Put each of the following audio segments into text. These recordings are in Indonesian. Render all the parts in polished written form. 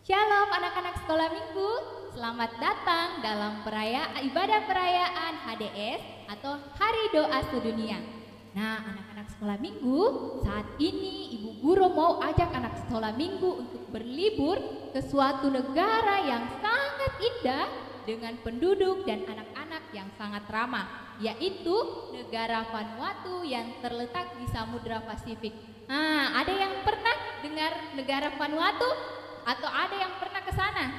Shalom anak-anak sekolah minggu, selamat datang dalam ibadah perayaan HDS atau Hari Doa Sedunia. Nah, anak-anak sekolah minggu, saat ini Ibu Guru mau ajak anak sekolah minggu untuk berlibur ke suatu negara yang sangat indah dengan penduduk dan anak-anak yang sangat ramah, yaitu negara Vanuatu yang terletak di Samudra Pasifik. Nah, ada yang pernah dengar negara Vanuatu? Atau ada yang pernah ke sana?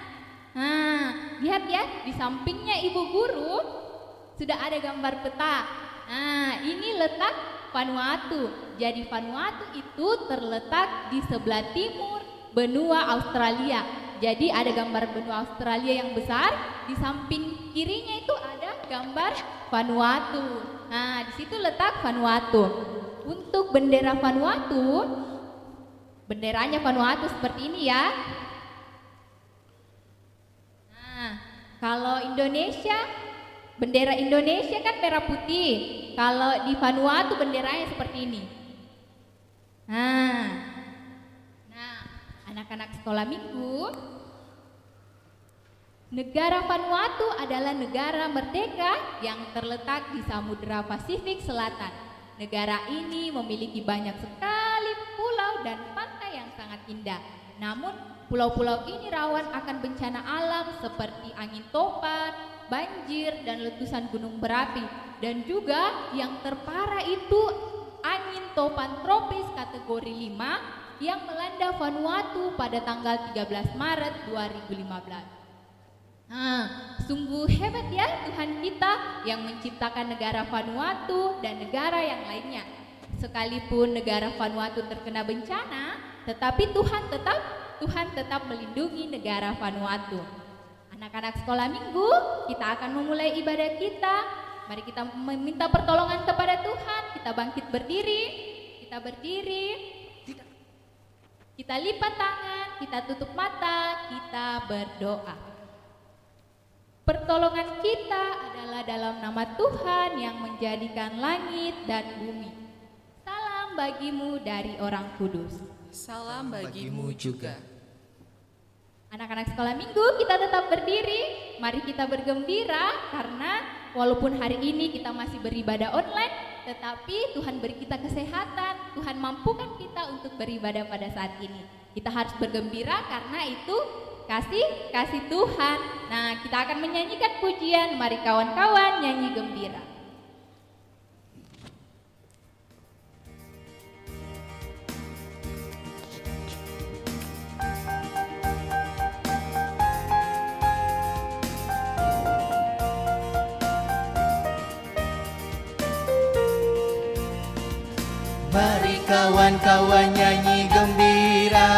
Nah, lihat ya, di sampingnya Ibu Guru sudah ada gambar peta. Nah, ini letak Vanuatu. Jadi Vanuatu itu terletak di sebelah timur benua Australia. Jadi ada gambar benua Australia yang besar, di samping kirinya itu ada gambar Vanuatu. Nah, di situ letak Vanuatu. Untuk bendera Vanuatu, benderanya Vanuatu seperti ini ya. Nah, kalau Indonesia, bendera Indonesia kan merah putih. Kalau di Vanuatu benderanya seperti ini. Nah, anak-anak sekolah minggu, negara Vanuatu adalah negara merdeka yang terletak di Samudra Pasifik Selatan. Negara ini memiliki banyak sekali pulau dan pantai yang sangat indah. Namun pulau-pulau ini rawan akan bencana alam seperti angin topan, banjir, dan letusan gunung berapi. Dan juga yang terparah itu angin topan tropis kategori 5 yang melanda Vanuatu pada tanggal 13 Maret 2015. Nah, sungguh hebat ya Tuhan kita yang menciptakan negara Vanuatu dan negara yang lainnya. Sekalipun negara Vanuatu terkena bencana, tetapi Tuhan tetap melindungi negara Vanuatu. Anak-anak sekolah minggu, kita akan memulai ibadah kita. Mari kita meminta pertolongan kepada Tuhan. Kita bangkit berdiri, kita berdiri, kita lipat tangan, kita tutup mata, kita berdoa. Pertolongan kita adalah dalam nama Tuhan yang menjadikan langit dan bumi. Salam bagimu dari orang kudus. Salam bagimu juga. Anak-anak sekolah minggu, kita tetap berdiri. Mari kita bergembira karena walaupun hari ini kita masih beribadah online, tetapi Tuhan beri kita kesehatan. Tuhan mampukan kita untuk beribadah pada saat ini. Kita harus bergembira karena itu kasih Tuhan. Nah, kita akan menyanyikan pujian. Mari kawan-kawan nyanyi gembira. Mari kawan-kawan nyanyi gembira,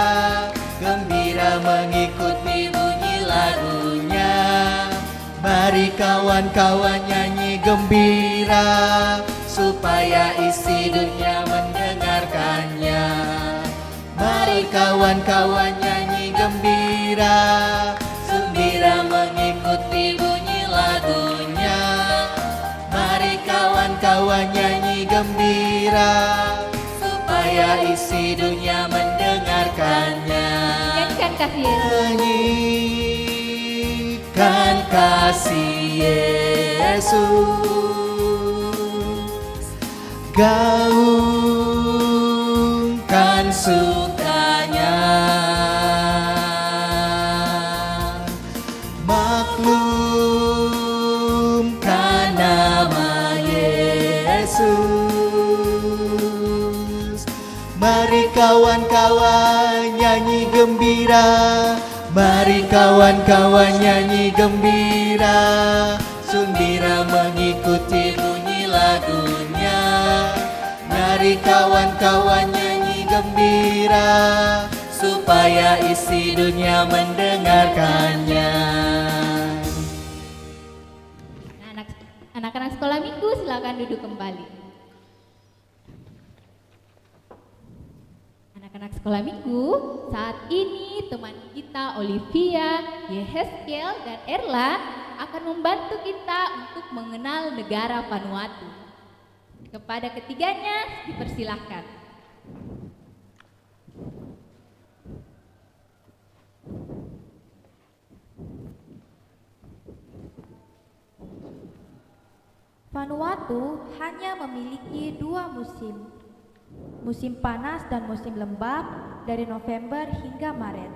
gembira mengikuti bunyi lagunya. Mari kawan-kawan nyanyi gembira, supaya isi dunia mendengarkannya. Mari kawan-kawan nyanyi gembira, gembira mengikuti bunyi lagunya. Mari kawan-kawan nyanyi gembira, supaya isi dunia mendengarkannya. Nyanyikan kasih Yesus. Nyanyikan kasih Yesus, gaungkan sukanya, maklumkan nama Yesus. Mari kawan-kawan nyanyi gembira, mari kawan-kawan nyanyi gembira, gembira mengikuti bunyi lagunya. Mari kawan-kawan nyanyi gembira, supaya isi dunia mendengarkannya. Anak-anak sekolah minggu, silakan duduk kembali. Anak-anak sekolah minggu, saat ini teman kita Olivia, Yehezkiel, dan Erla akan membantu kita untuk mengenal negara Vanuatu. Kepada ketiganya dipersilahkan. Vanuatu hanya memiliki 2 musim, musim panas dan musim lembab dari November hingga Maret.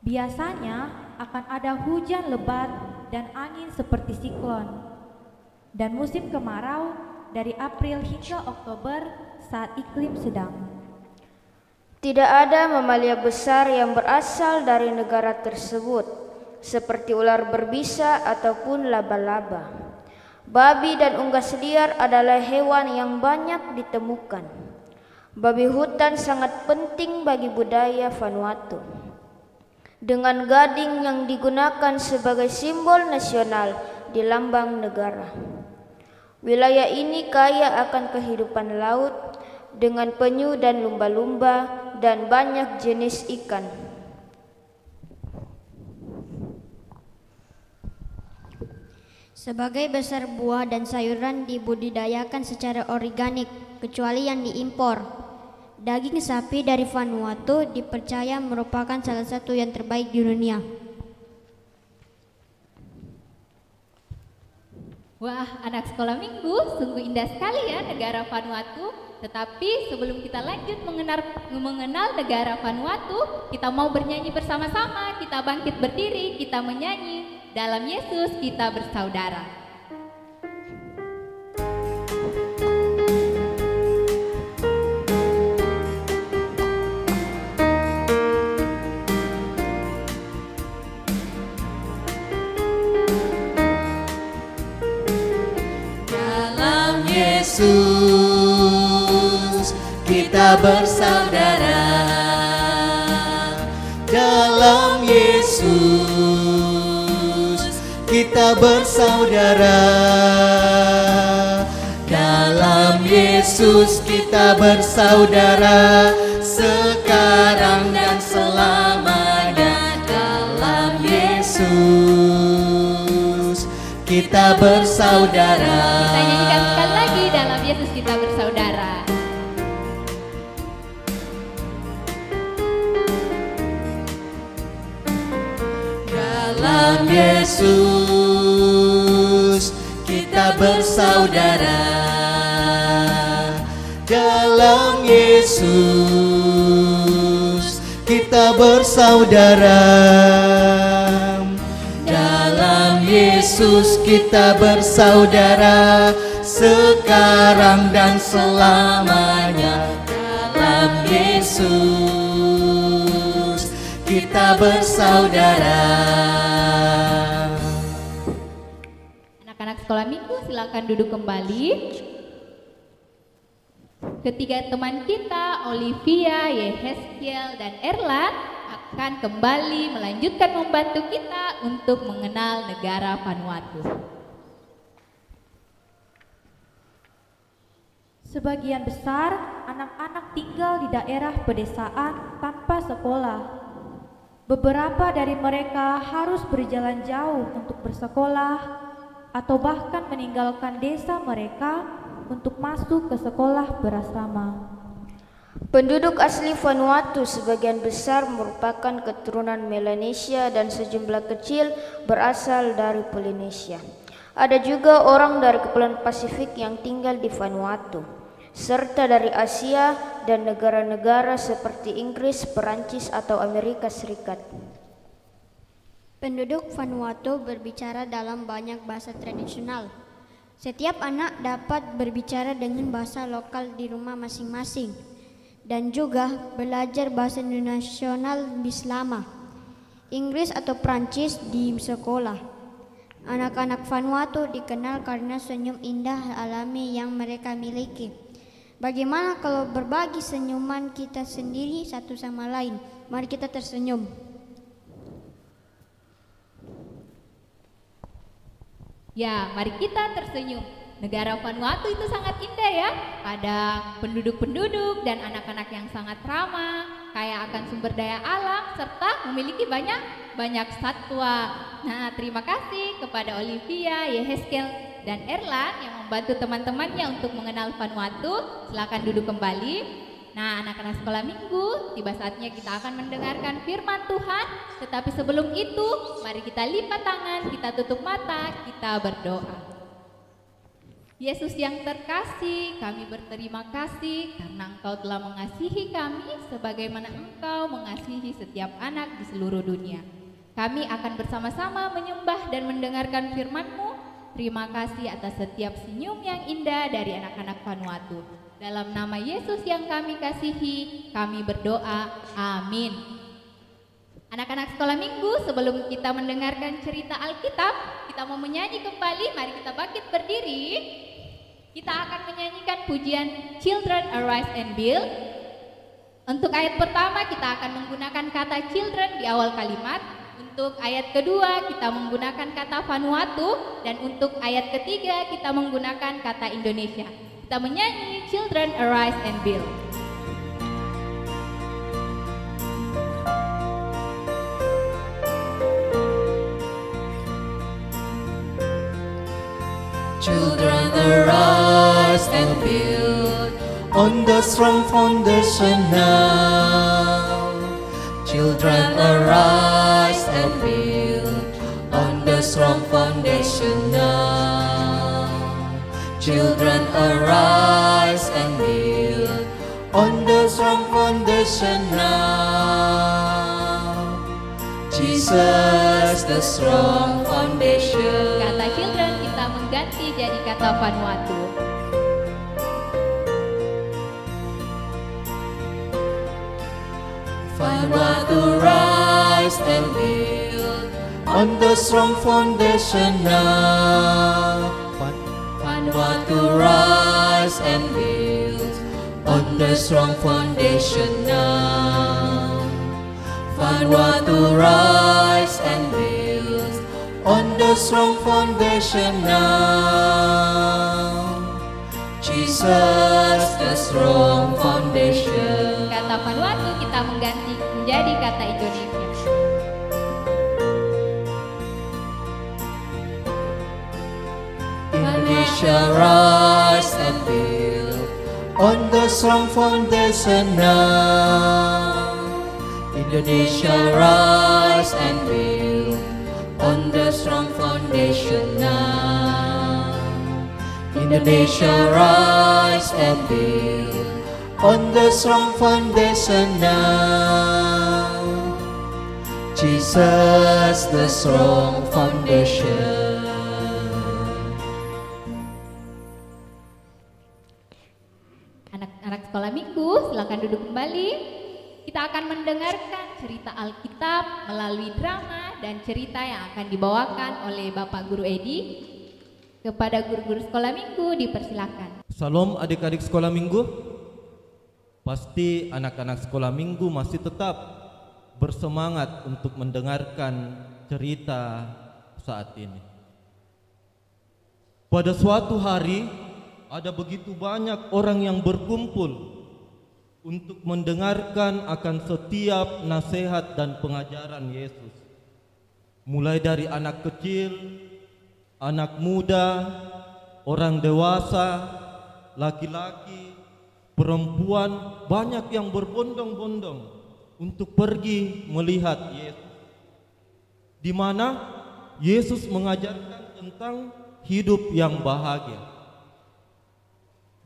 Biasanya akan ada hujan lebat dan angin seperti siklon, dan musim kemarau dari April hingga Oktober saat iklim sedang. Tidak ada mamalia besar yang berasal dari negara tersebut, seperti ular berbisa ataupun laba-laba. Babi dan unggas liar adalah hewan yang banyak ditemukan. Babi hutan sangat penting bagi budaya Vanuatu. Dengan gading yang digunakan sebagai simbol nasional di lambang negara. Wilayah ini kaya akan kehidupan laut dengan penyu dan lumba-lumba dan banyak jenis ikan. Sebagai besar buah dan sayuran dibudidayakan secara organik, kecuali yang diimpor. Daging sapi dari Vanuatu dipercaya merupakan salah satu yang terbaik di dunia. Wah, anak sekolah minggu, sungguh indah sekali ya negara Vanuatu. Tetapi sebelum kita lanjut mengenal negara Vanuatu, kita mau bernyanyi bersama-sama. Kita bangkit berdiri, kita menyanyi. Dalam Yesus kita bersaudara. Dalam Yesus kita bersaudara. Dalam Yesus kita bersaudara. Dalam Yesus kita bersaudara, sekarang dan selamanya. Dalam Yesus kita bersaudara. Kita nyanyikan sekali lagi, dalam Yesus kita bersaudara. Dalam Yesus kita bersaudara. Dalam Yesus kita bersaudara. Dalam Yesus kita bersaudara, sekarang dan selamanya. Dalam Yesus kita bersaudara. Anak-anak sekolah minggu silakan duduk kembali. Ketiga teman kita, Olivia, Yehezkiel, dan Erlan akan kembali melanjutkan membantu kita untuk mengenal negara Vanuatu. Sebagian besar anak-anak tinggal di daerah pedesaan tanpa sekolah. Beberapa dari mereka harus berjalan jauh untuk bersekolah atau bahkan meninggalkan desa mereka untuk masuk ke sekolah berasrama. Penduduk asli Vanuatu sebagian besar merupakan keturunan Melanesia dan sejumlah kecil berasal dari Polinesia. Ada juga orang dari Kepulauan Pasifik yang tinggal di Vanuatu, serta dari Asia dan negara-negara seperti Inggris, Perancis, atau Amerika Serikat. Penduduk Vanuatu berbicara dalam banyak bahasa tradisional. Setiap anak dapat berbicara dengan bahasa lokal di rumah masing-masing dan juga belajar bahasa nasional selama Inggris atau Prancis di sekolah. Anak-anak Vanuatu dikenal karena senyum indah alami yang mereka miliki. Bagaimana kalau berbagi senyuman kita sendiri satu sama lain? Mari kita tersenyum. Ya, mari kita tersenyum. Negara Vanuatu itu sangat indah ya. Ada penduduk-penduduk dan anak-anak yang sangat ramah, kaya akan sumber daya alam, serta memiliki banyak satwa. Nah, terima kasih kepada Olivia, Yehezkiel, dan Erlan yang membantu teman-temannya untuk mengenal Vanuatu. Silakan duduk kembali. Nah, anak-anak sekolah minggu, tiba saatnya kita akan mendengarkan firman Tuhan. Tetapi sebelum itu, mari kita lipat tangan, kita tutup mata, kita berdoa. Yesus yang terkasih, kami berterima kasih karena Engkau telah mengasihi kami sebagaimana Engkau mengasihi setiap anak di seluruh dunia. Kami akan bersama-sama menyembah dan mendengarkan firman-Mu. Terima kasih atas setiap senyum yang indah dari anak-anak Vanuatu. Dalam nama Yesus yang kami kasihi, kami berdoa. Amin. Anak-anak sekolah minggu, sebelum kita mendengarkan cerita Alkitab, kita mau menyanyi kembali. Mari kita bangkit berdiri. Kita akan menyanyikan pujian Children Arise and Build. Untuk ayat pertama kita akan menggunakan kata children di awal kalimat. Untuk ayat kedua kita menggunakan kata Vanuatu. Dan untuk ayat ketiga kita menggunakan kata Indonesia. Kita menyanyi Children Arise and Build. Children arise and build on the strong foundation now. Children arise and build on the strong foundation now. Children arise and build on the strong foundation now. Jesus the strong foundation. Kata children kita mengganti jadi kata Vanuatu. Vanuatu rise and build on the strong foundation now. Vanuatu rise and build on the strong foundation now. Vanuatu rise and build on the strong foundation now. Jesus the strong foundation. Kata Vanuatu kita mengganti menjadi kata Indonesia. Indonesia rise and build on the strong foundation now. Indonesia rise and build on the strong foundation now. Indonesia rise and build on the strong foundation now. Jesus the strong foundation. Anak-anak sekolah minggu, silakan duduk kembali. Kita akan mendengarkan cerita Alkitab melalui drama dan cerita yang akan dibawakan oleh Bapak Guru Edi. Kepada guru-guru sekolah minggu dipersilakan. Salam adik-adik sekolah minggu. Pasti anak-anak sekolah minggu masih tetap bersemangat untuk mendengarkan cerita saat ini. Pada suatu hari ada begitu banyak orang yang berkumpul untuk mendengarkan akan setiap nasihat dan pengajaran Yesus. Mulai dari anak kecil, anak muda, orang dewasa, laki-laki, perempuan, banyak yang berbondong-bondong untuk pergi melihat Yesus. Di mana Yesus mengajarkan tentang hidup yang bahagia.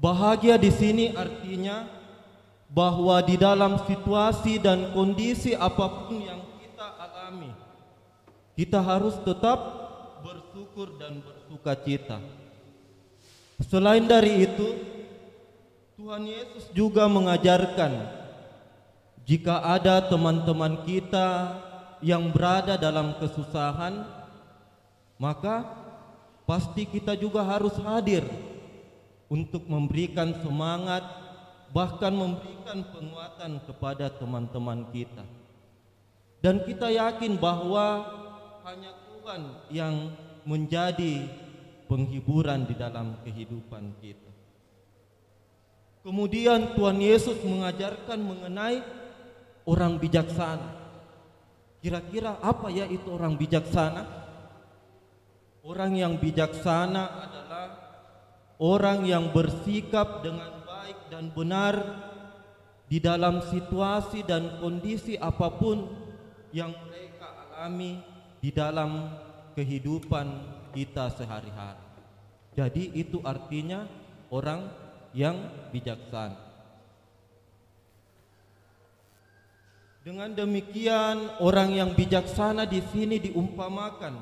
Bahagia di sini artinya bahwa di dalam situasi dan kondisi apapun yang kita alami, kita harus tetap bersyukur dan bersukacita. Selain dari itu, Tuhan Yesus juga mengajarkan jika ada teman-teman kita yang berada dalam kesusahan, maka pasti kita juga harus hadir untuk memberikan semangat, bahkan memberikan penguatan kepada teman-teman kita. Dan kita yakin bahwa hanya Tuhan yang menjadi penghiburan di dalam kehidupan kita. Kemudian Tuhan Yesus mengajarkan mengenai orang bijaksana. Kira-kira apa ya itu orang bijaksana? Orang yang bijaksana adalah orang yang bersikap dengan baik dan benar di dalam situasi dan kondisi apapun yang mereka alami di dalam kehidupan kita sehari-hari. Jadi itu artinya orang yang bijaksana. Dengan demikian, orang yang bijaksana di sini diumpamakan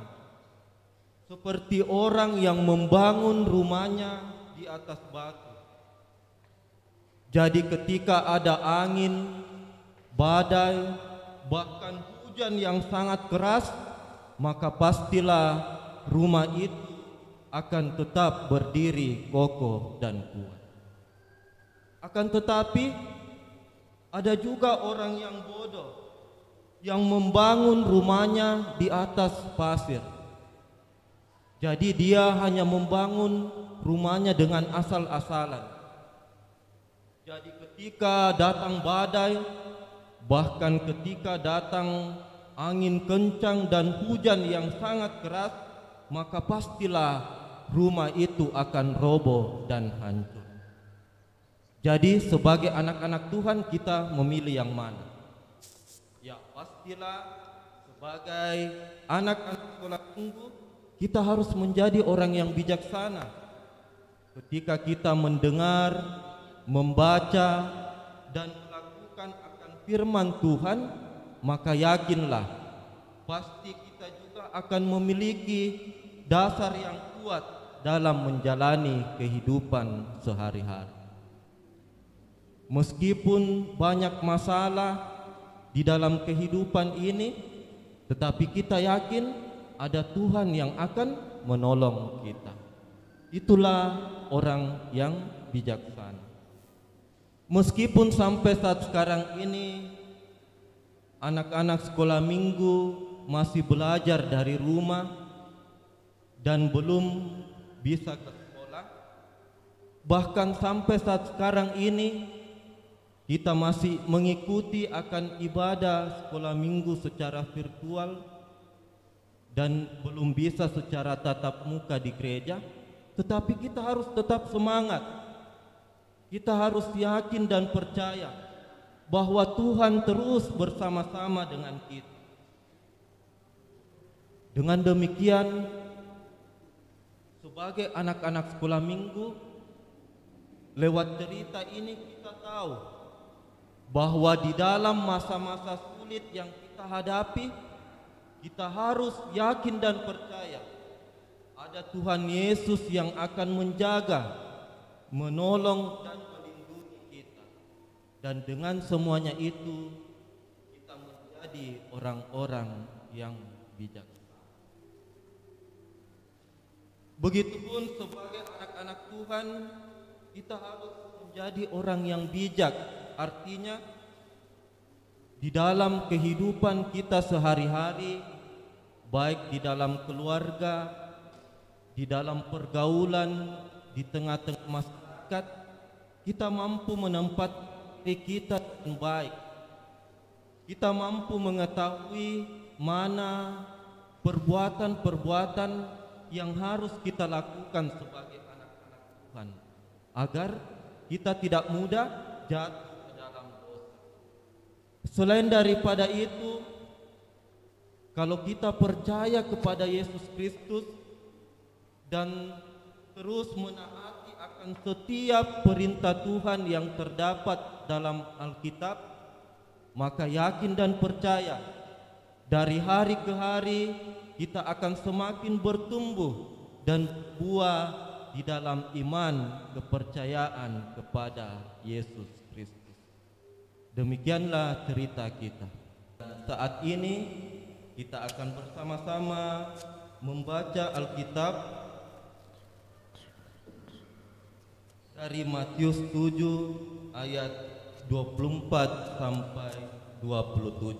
seperti orang yang membangun rumahnya di atas batu. Jadi ketika ada angin, badai, bahkan hujan yang sangat keras, maka pastilah rumah itu akan tetap berdiri kokoh dan kuat. Akan tetapi ada juga orang yang bodoh yang membangun rumahnya di atas pasir. Jadi dia hanya membangun rumahnya dengan asal-asalan. Jadi ketika datang badai, bahkan ketika datang angin kencang dan hujan yang sangat keras, maka pastilah rumah itu akan roboh dan hancur. Jadi sebagai anak-anak Tuhan kita memilih yang mana? Ya pastilah sebagai anak-anak sekolah minggu kita harus menjadi orang yang bijaksana. Ketika kita mendengar, membaca dan melakukan akan firman Tuhan, maka yakinlah pasti kita juga akan memiliki dasar yang kuat dalam menjalani kehidupan sehari-hari. Meskipun banyak masalah di dalam kehidupan ini, tetapi kita yakin ada Tuhan yang akan menolong kita. Itulah orang yang bijaksana. Meskipun sampai saat sekarang ini anak-anak sekolah minggu masih belajar dari rumah dan belum bisa ke sekolah, bahkan sampai saat sekarang ini kita masih mengikuti akan ibadah sekolah minggu secara virtual dan belum bisa secara tatap muka di gereja, tetapi kita harus tetap semangat. Kita harus yakin dan percaya bahwa Tuhan terus bersama-sama dengan kita. Dengan demikian, sebagai anak-anak sekolah minggu, lewat cerita ini kita tahu bahwa di dalam masa-masa sulit yang kita hadapi, kita harus yakin dan percaya ada Tuhan Yesus yang akan menjaga, menolong dan melindungi kita. Dan dengan semuanya itu, kita menjadi orang-orang yang bijak. Begitupun sebagai anak-anak Tuhan, kita harus menjadi orang yang bijak. Artinya di dalam kehidupan kita sehari-hari, baik di dalam keluarga, di dalam pergaulan, di tengah-tengah masyarakat, kita mampu menempati kita dengan baik. Kita mampu mengetahui mana perbuatan-perbuatan yang harus kita lakukan sebagai anak-anak Tuhan, agar kita tidak mudah jatuh ke dalam dosa. Selain daripada itu, kalau kita percaya kepada Yesus Kristus dan terus menaati akan setiap perintah Tuhan yang terdapat dalam Alkitab, maka yakin dan percaya dari hari ke hari kita akan semakin bertumbuh dan berbuah di dalam iman kepercayaan kepada Yesus Kristus. Demikianlah cerita kita. Saat ini kita akan bersama-sama membaca Alkitab dari Matius 7 ayat 24 sampai 27.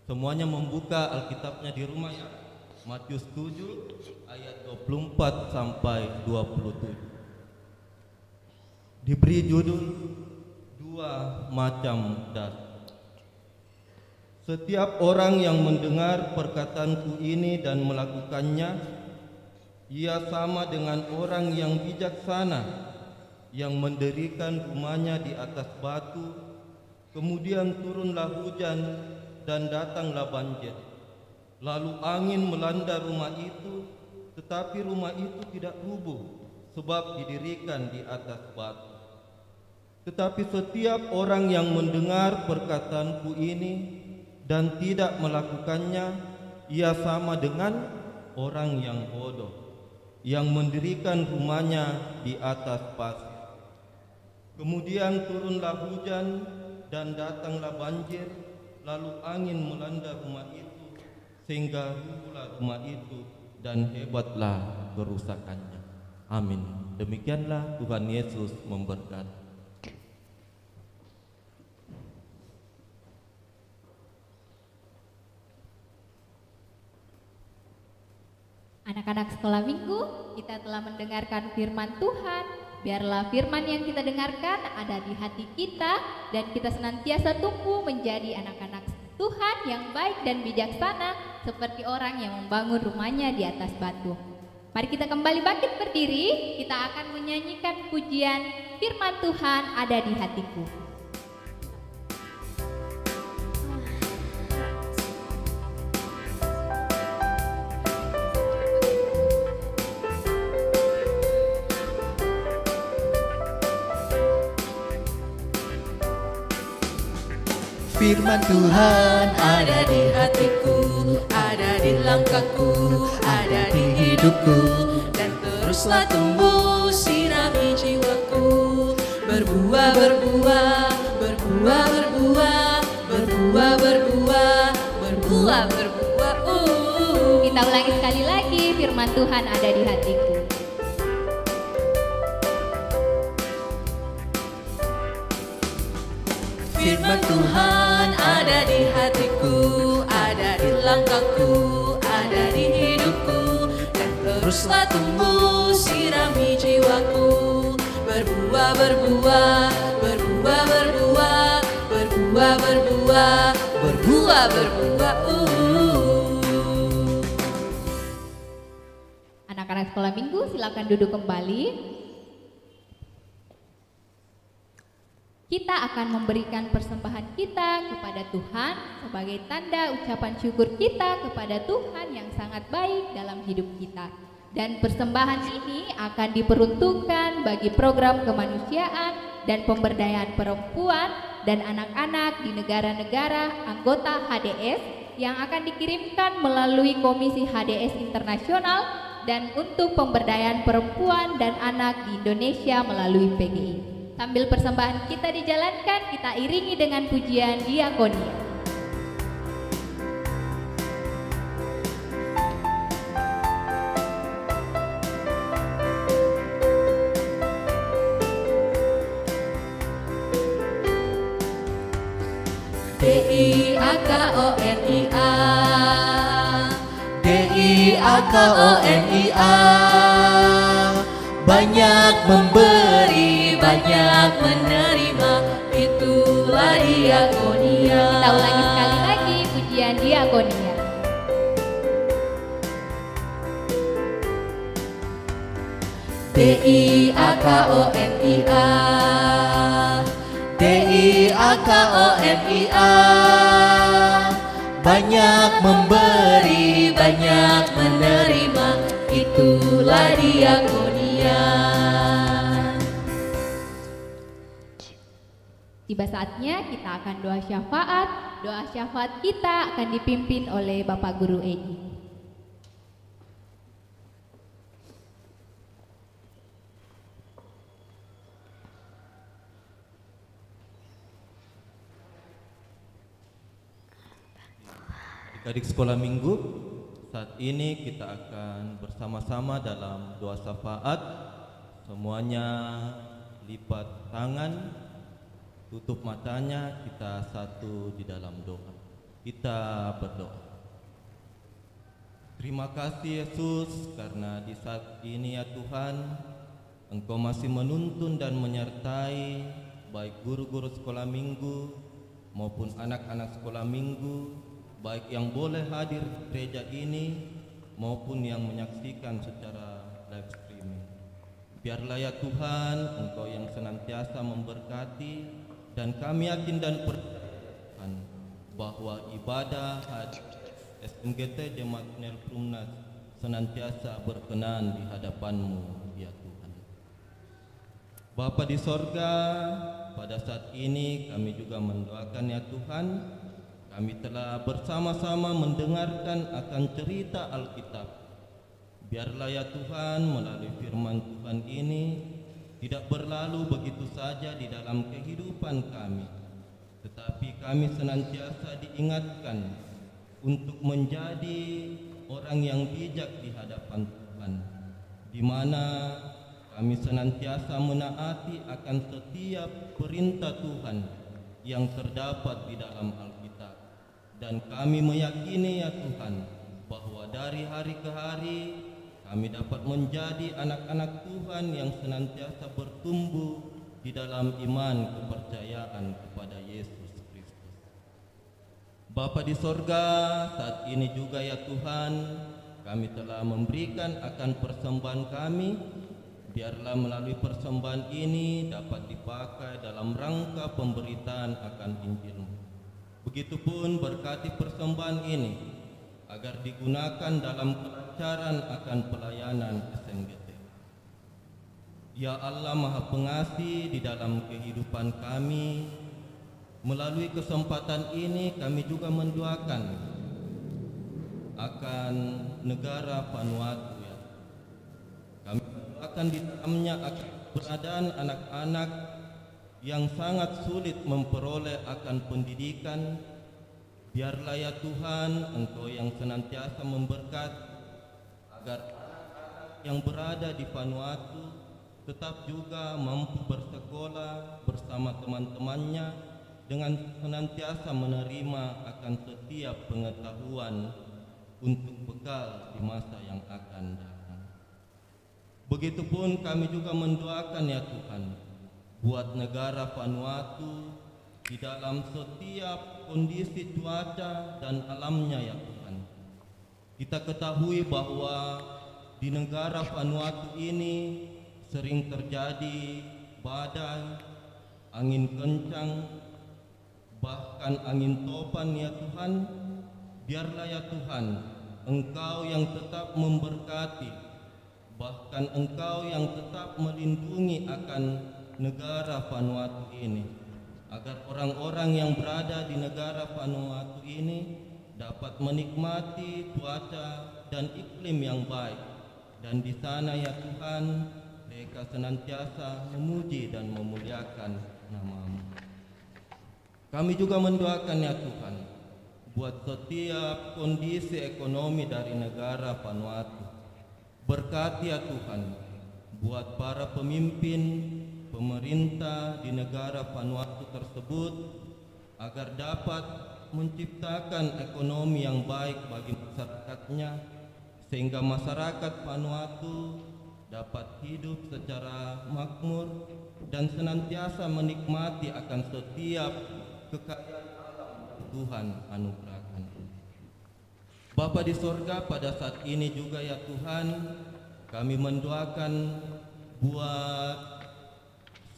Semuanya membuka Alkitabnya di rumah ya. Matius 7 ayat 24 sampai 27. Diberi judul dua macam dasar. Setiap orang yang mendengar perkataanku ini dan melakukannya, ia sama dengan orang yang bijaksana yang mendirikan rumahnya di atas batu, kemudian turunlah hujan dan datanglah banjir. Lalu angin melanda rumah itu, tetapi rumah itu tidak rubuh sebab didirikan di atas batu. Tetapi setiap orang yang mendengar perkataanku ini dan tidak melakukannya, ia sama dengan orang yang bodoh, yang mendirikan rumahnya di atas pasir. Kemudian turunlah hujan dan datanglah banjir, lalu angin melanda rumah itu, sehingga rubuhlah rumah itu dan hebatlah kerusakannya. Amin. Demikianlah Tuhan Yesus memberkati. Anak-anak sekolah minggu, kita telah mendengarkan firman Tuhan. Biarlah firman yang kita dengarkan ada di hati kita dan kita senantiasa tumbuh menjadi anak-anak Tuhan yang baik dan bijaksana seperti orang yang membangun rumahnya di atas batu. Mari kita kembali bangkit berdiri, kita akan menyanyikan pujian firman Tuhan ada di hatiku. Firman Tuhan ada di hatiku, ada di langkahku, ada di hidupku, dan teruslah tumbuh sirami jiwaku. Berbuah, berbuah, berbuah, berbuah, berbuah, berbuah, berbuah, berbuah. Kita ulangi sekali lagi, firman Tuhan ada di hatiku. Firman Tuhan ada di hatiku, ada di langkahku, ada di hidupku, dan teruslah tumbuh sirami jiwaku. Berbuah, berbuah, berbuah, berbuah, berbuah, berbuah, berbuah, berbuah. Anak-anak sekolah minggu, silakan duduk kembali. Kita akan memberikan persembahan kita kepada Tuhan sebagai tanda ucapan syukur kita kepada Tuhan yang sangat baik dalam hidup kita. Dan persembahan ini akan diperuntukkan bagi program kemanusiaan dan pemberdayaan perempuan dan anak-anak di negara-negara anggota HDS yang akan dikirimkan melalui Komisi HDS Internasional dan untuk pemberdayaan perempuan dan anak di Indonesia melalui PGI. Sambil persembahan kita dijalankan, kita iringi dengan pujian diakonia. D-I-A-K-O-N-I-A, D-I-A-K-O-N-I-A, banyak memberi, banyak menerima, itulah diakonia. Kita ulangi sekali lagi pujian diakonia. D-I-A-K-O-N-I-A, D-I-A-K-O-N-I-A, banyak memberi, banyak menerima, itulah diakonia. Tiba saatnya kita akan doa syafaat. Doa syafaat kita akan dipimpin oleh Bapak Guru Edi. Adik sekolah minggu, saat ini kita akan bersama-sama dalam doa syafaat. Semuanya lipat tangan, tutup matanya, kita satu di dalam doa. Kita berdoa. Terima kasih Yesus karena di saat ini ya Tuhan, Engkau masih menuntun dan menyertai baik guru-guru sekolah minggu maupun anak-anak sekolah minggu, baik yang boleh hadir di gereja ini maupun yang menyaksikan secara live streaming. Biarlah ya Tuhan, Engkau yang senantiasa memberkati, dan kami yakin dan percaya bahwa ibadah SMGT Jemaat Nel Prumnas senantiasa berkenan di hadapan-Mu, ya Tuhan. Bapa di sorga, pada saat ini kami juga mendoakan ya Tuhan, kami telah bersama-sama mendengarkan akan cerita Alkitab. Biarlah ya Tuhan melalui firman Tuhan ini tidak berlalu begitu saja di dalam kehidupan kami, tetapi kami senantiasa diingatkan untuk menjadi orang yang bijak di hadapan Tuhan, di mana kami senantiasa menaati akan setiap perintah Tuhan yang terdapat di dalam Alkitab. Dan kami meyakini ya Tuhan bahwa dari hari ke hari kami dapat menjadi anak-anak Tuhan yang senantiasa bertumbuh di dalam iman kepercayaan kepada Yesus Kristus. Bapa di sorga, saat ini juga ya Tuhan, kami telah memberikan akan persembahan kami. Biarlah melalui persembahan ini dapat dipakai dalam rangka pemberitaan akan Injil-Mu. Begitupun berkati persembahan ini agar digunakan dalam kelancaran akan pelayanan SMGT. Ya Allah Maha Pengasih, di dalam kehidupan kami, melalui kesempatan ini kami juga mendoakan akan negara Vanuatu ya. Kami mendoakan di dalamnya akan keberadaan anak-anak yang sangat sulit memperoleh akan pendidikan. Biarlah ya Tuhan Engkau yang senantiasa memberkati agar anak-anak yang berada di Vanuatu tetap juga mampu bersekolah bersama teman-temannya dengan senantiasa menerima akan setiap pengetahuan untuk bekal di masa yang akan datang. Begitupun kami juga mendoakan ya Tuhan buat negara Vanuatu di dalam setiap kondisi cuaca dan alamnya ya Tuhan. Kita ketahui bahwa di negara Vanuatu ini sering terjadi badai, angin kencang, bahkan angin topan ya Tuhan. Biarlah ya Tuhan Engkau yang tetap memberkati, bahkan Engkau yang tetap melindungi akan negara Vanuatu ini, agar orang-orang yang berada di negara Vanuatu ini dapat menikmati cuaca dan iklim yang baik, dan di sana ya Tuhan mereka senantiasa memuji dan memuliakan nama-Mu. Kami juga mendoakan ya Tuhan buat setiap kondisi ekonomi dari negara Vanuatu. Berkati ya Tuhan buat para pemimpin pemerintah di negara Vanuatu tersebut agar dapat menciptakan ekonomi yang baik bagi masyarakatnya, sehingga masyarakat Vanuatu dapat hidup secara makmur dan senantiasa menikmati akan setiap kekayaan alam yang Tuhan anugerahkan. Bapa di sorga, pada saat ini juga ya Tuhan kami mendoakan buat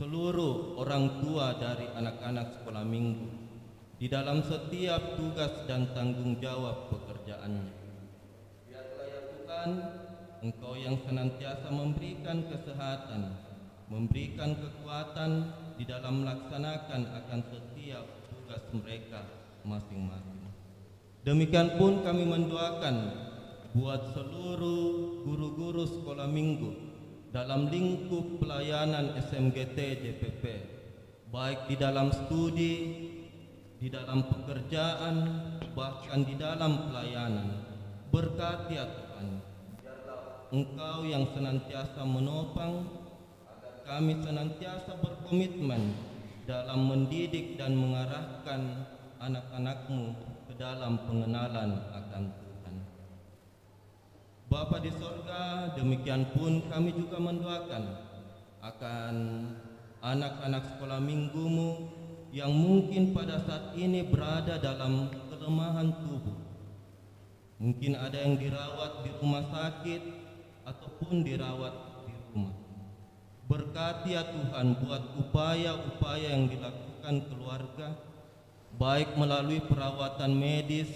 seluruh orang tua dari anak-anak sekolah minggu di dalam setiap tugas dan tanggung jawab pekerjaannya. Biarlah ya Tuhan Engkau yang senantiasa memberikan kesehatan, memberikan kekuatan di dalam melaksanakan akan setiap tugas mereka masing-masing. Demikian pun kami mendoakan buat seluruh guru-guru sekolah minggu dalam lingkup pelayanan SMGT JPP, baik di dalam studi, di dalam pekerjaan, bahkan di dalam pelayanan. Berkati ya Tuhan, Engkau yang senantiasa menopang agar kami senantiasa berkomitmen dalam mendidik dan mengarahkan anak-anak-Mu ke dalam pengenalan akan Tuhan. Bapa di sorga, demikian pun kami juga mendoakan akan anak-anak sekolah minggu-Mu yang mungkin pada saat ini berada dalam kelemahan tubuh. Mungkin ada yang dirawat di rumah sakit ataupun dirawat di rumah. Berkati ya Tuhan buat upaya-upaya yang dilakukan keluarga, baik melalui perawatan medis,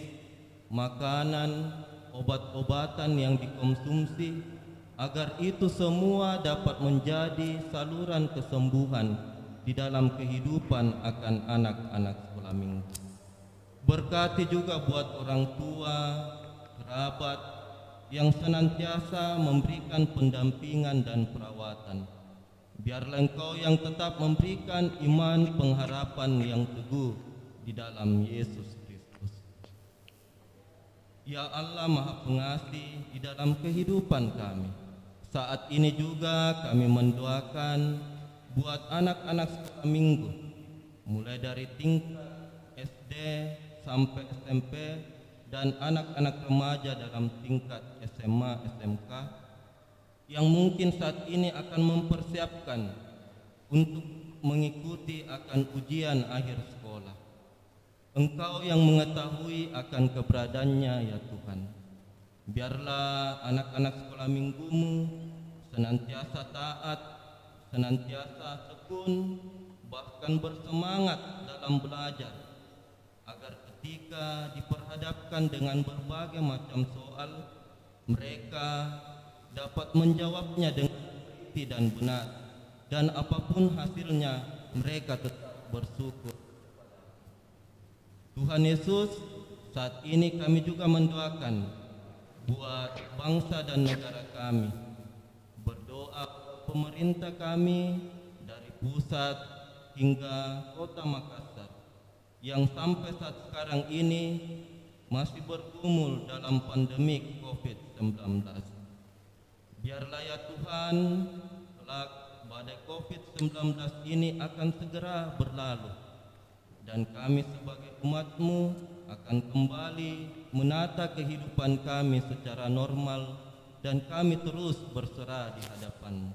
makanan, obat-obatan yang dikonsumsi, agar itu semua dapat menjadi saluran kesembuhan di dalam kehidupan akan anak-anak sekolah minggu. Berkati juga buat orang tua, kerabat yang senantiasa memberikan pendampingan dan perawatan. Biarlah Engkau yang tetap memberikan iman pengharapan yang teguh di dalam Yesus Kristus. Ya Allah Maha Pengasih di dalam kehidupan kami, saat ini juga kami mendoakan buat anak-anak sekolah minggu, mulai dari tingkat SD sampai SMP dan anak-anak remaja dalam tingkat SMA, SMK, yang mungkin saat ini akan mempersiapkan untuk mengikuti akan ujian akhir sekolah. Engkau yang mengetahui akan keberadaannya ya Tuhan. Biarlah anak-anak sekolah minggumu senantiasa taat, senantiasa tekun, bahkan bersemangat dalam belajar, agar ketika diperhadapkan dengan berbagai macam soal, mereka dapat menjawabnya dengan teliti dan benar, dan apapun hasilnya mereka tetap bersyukur. Tuhan Yesus, saat ini kami juga mendoakan buat bangsa dan negara kami, berdoa pemerintah kami dari pusat hingga kota Makassar yang sampai saat sekarang ini masih bergumul dalam pandemi COVID-19. Biarlah ya Tuhan, kelak badai COVID-19 ini akan segera berlalu, dan kami sebagai umat-Mu akan kembali menata kehidupan kami secara normal, dan kami terus berserah di hadapan-Mu.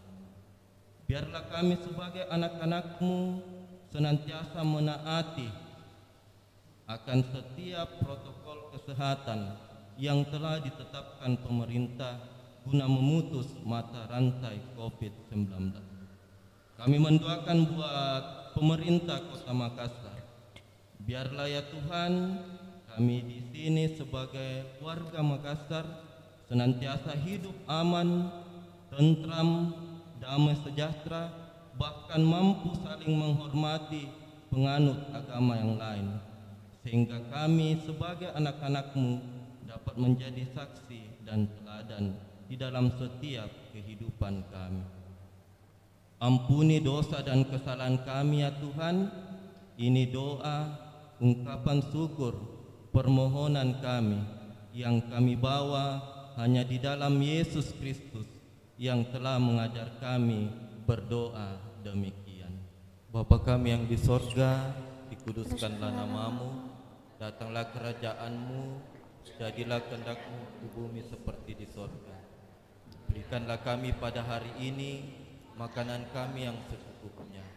Biarlah kami sebagai anak-anak-Mu senantiasa menaati akan setiap protokol kesehatan yang telah ditetapkan pemerintah guna memutus mata rantai COVID-19. Kami mendoakan buat pemerintah Kota Makassar. Biarlah ya Tuhan, kami di sini sebagai warga Makassar senantiasa hidup aman, tentram, damai sejahtera, bahkan mampu saling menghormati penganut agama yang lain, sehingga kami sebagai anak-anak-Mu dapat menjadi saksi dan teladan di dalam setiap kehidupan kami. Ampuni dosa dan kesalahan kami ya Tuhan. Ini doa, ungkapan syukur, permohonan kami yang kami bawa hanya di dalam Yesus Kristus yang telah mengajar kami berdoa demikian. Bapa kami yang di sorga, dikuduskanlah namamu, datanglah kerajaan-Mu, jadilah kehendak-Mu di bumi seperti di sorga. Berikanlah kami pada hari ini makanan kami yang secukupnya,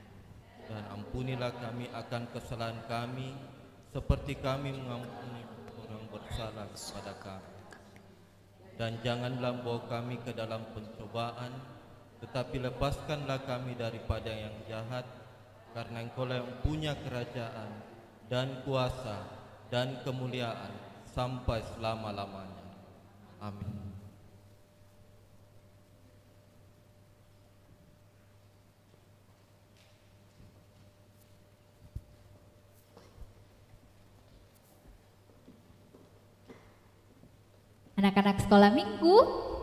dan ampunilah kami akan kesalahan kami, seperti kami mengampuni orang bersalah kepada kami. Dan janganlah bawa kami ke dalam pencobaan, tetapi lepaskanlah kami daripada yang jahat, karena Engkau-lah yang punya kerajaan dan kuasa dan kemuliaan sampai selama-lamanya. Amin. Anak-anak sekolah minggu,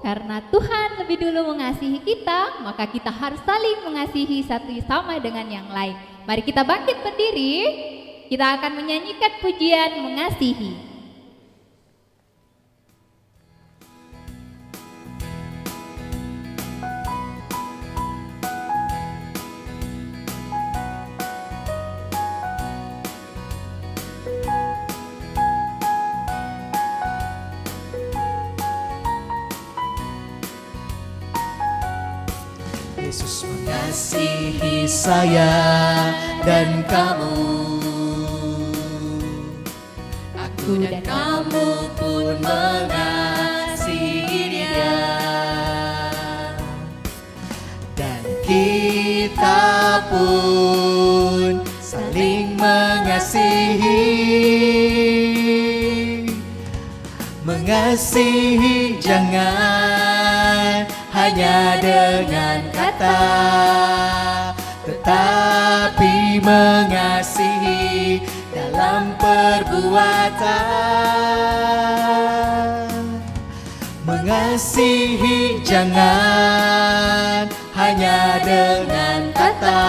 karena Tuhan lebih dulu mengasihi kita, maka kita harus saling mengasihi satu sama dengan yang lain. Mari kita bangkit berdiri, kita akan menyanyikan pujian mengasihi. Yesus mengasihi saya dan kamu, aku dan kamu pun mengasihi Dia, dan kita pun saling mengasihi Mengasihi jangan hanya dengan kata, tetapi mengasihi dalam perbuatan. Mengasihi jangan hanya dengan kata,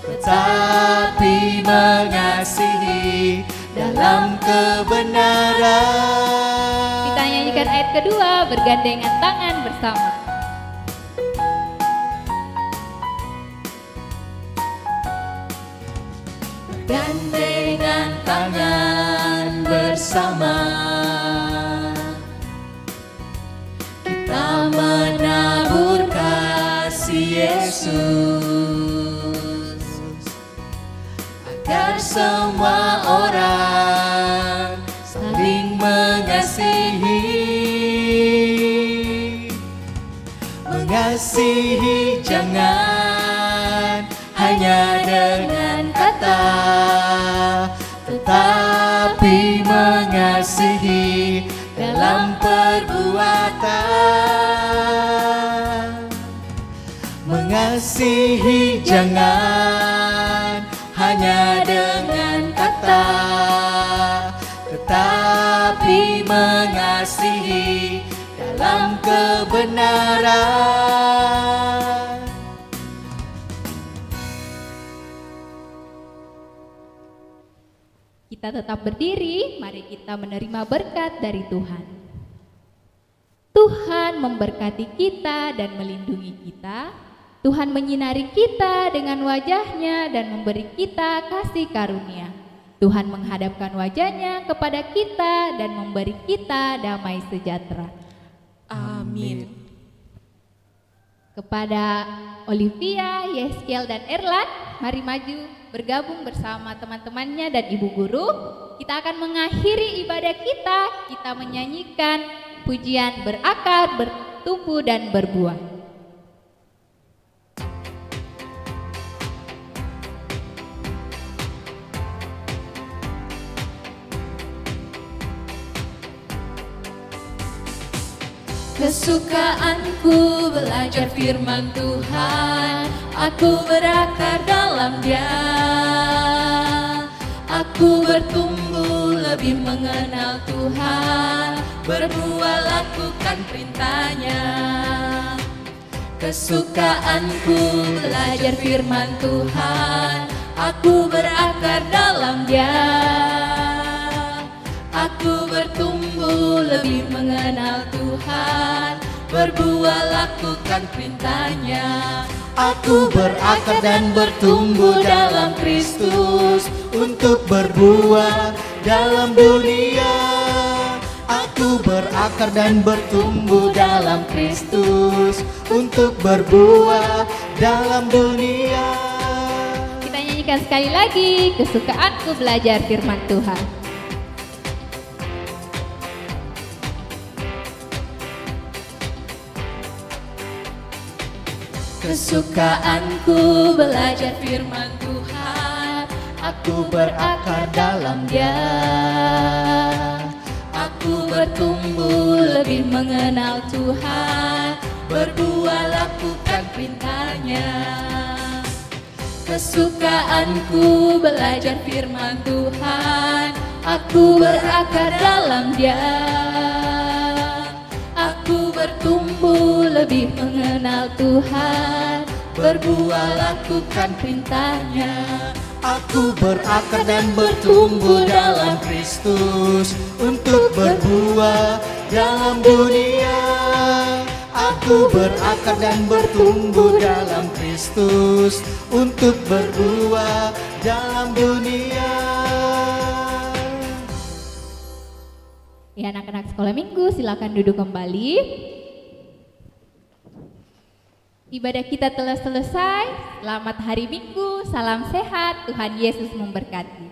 tetapi mengasihi dalam kebenaran. Kita nyanyikan ayat kedua bergandengan tangan bersama. Bergandengan tangan bersama, kita menabur kasih Yesus, agar semua orang saling mengasihi. Mengasihi jangan hanya dengan kata, tetapi mengasihi dalam perbuatan. Mengasihi jangan hanya dengan kata, tetapi mengasihi dalam kebenaran. Kita tetap berdiri, mari kita menerima berkat dari Tuhan. Tuhan memberkati kita dan melindungi kita. Tuhan menyinari kita dengan wajah-Nya dan memberi kita kasih karunia. Tuhan menghadapkan wajah-Nya kepada kita dan memberi kita damai sejahtera. Amin. Kepada Olivia, Yeskiel, dan Erlan, mari maju bergabung bersama teman-temannya dan ibu guru. Kita akan mengakhiri ibadah kita. Kita menyanyikan pujian berakar, bertumbuh, dan berbuah. Kesukaanku belajar firman Tuhan, aku berakar dalam Dia. Aku bertumbuh lebih mengenal Tuhan, berbuah lakukan perintah-Nya. Kesukaanku belajar firman Tuhan, aku berakar dalam Dia. Aku bertumbuh lebih mengenal Tuhan, berbuah lakukan perintah-Nya. Aku berakar dan bertumbuh dalam Kristus untuk berbuah dalam dunia. Aku berakar dan bertumbuh dalam Kristus untuk berbuah dalam dunia. Kita nyanyikan sekali lagi, kesukaanku belajar firman Tuhan. Kesukaanku belajar firman Tuhan, aku berakar dalam Dia. Aku bertumbuh lebih mengenal Tuhan, berbuah lakukan perintah-Nya. Kesukaanku belajar firman Tuhan, aku berakar dalam Dia. Aku bertumbuh lebih mengenal Tuhan, berbuah lakukan perintah-Nya. Aku berakar dan bertumbuh dalam Kristus untuk berbuah dalam dunia. Aku berakar dan bertumbuh dalam Kristus untuk berbuah dalam dunia. Ya, anak-anak sekolah minggu silakan duduk kembali. Ibadah kita telah selesai. Selamat hari Minggu, salam sehat, Tuhan Yesus memberkati.